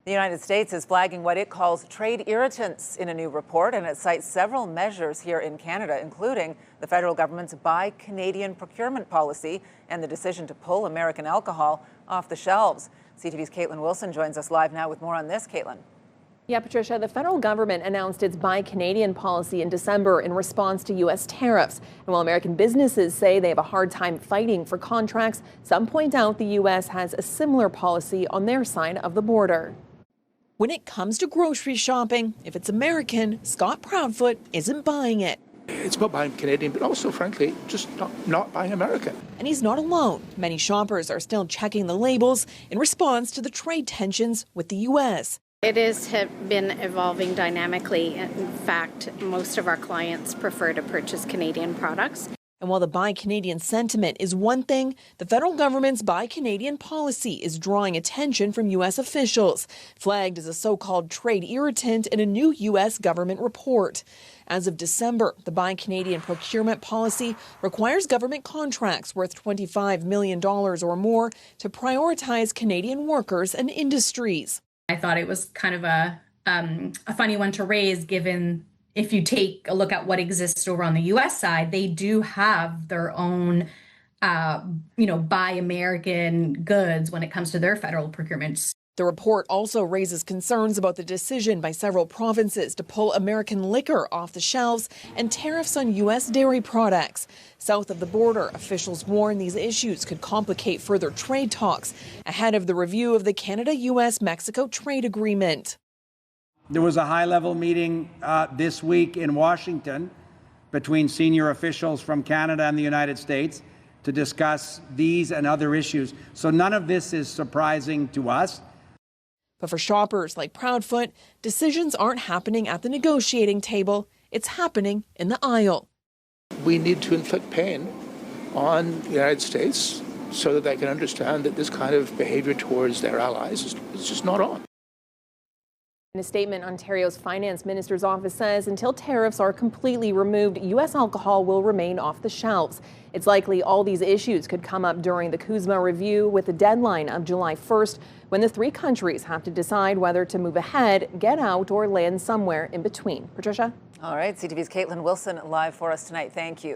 The United States is flagging what it calls trade irritants in a new report, and it cites several measures here in Canada, including the federal government's Buy Canadian procurement policy and the decision to pull American alcohol off the shelves. CTV's Katelyn Wilson joins us live now with more on this. Katelyn. Yeah, Patricia, the federal government announced its Buy Canadian policy in December in response to U.S. tariffs. And while American businesses say they have a hard time fighting for contracts, some point out the U.S. has a similar policy on their side of the border. When it comes to grocery shopping, if it's American, Scott Proudfoot isn't buying it. It's about buying Canadian, but also, frankly, just not buying American. And he's not alone. Many shoppers are still checking the labels in response to the trade tensions with the U.S. It has been evolving dynamically. In fact, most of our clients prefer to purchase Canadian products. And while the Buy Canadian sentiment is one thing, the federal government's Buy Canadian policy is drawing attention from U.S. officials, flagged as a so-called trade irritant in a new U.S. government report. As of December, the Buy Canadian procurement policy requires government contracts worth $25 million or more to prioritize Canadian workers and industries. I thought it was kind of a funny one to raise, given if you take a look at what exists over on the U.S. side, they do have their own, buy American goods when it comes to their federal procurement. The report also raises concerns about the decision by several provinces to pull American liquor off the shelves and tariffs on U.S. dairy products. South of the border, officials warn these issues could complicate further trade talks ahead of the review of the Canada-U.S Mexico trade agreement. There was a high-level meeting this week in Washington between senior officials from Canada and the United States to discuss these and other issues. So none of this is surprising to us. But for shoppers like Proudfoot, decisions aren't happening at the negotiating table. It's happening in the aisle. We need to inflict pain on the United States so that they can understand that this kind of behavior towards their allies is just not on. In a statement, Ontario's finance minister's office says until tariffs are completely removed, U.S. alcohol will remain off the shelves. It's likely all these issues could come up during the CUSMA review, with a deadline of July 1st, when the three countries have to decide whether to move ahead, get out, or land somewhere in between. Patricia? All right, CTV's Katelyn Wilson live for us tonight. Thank you.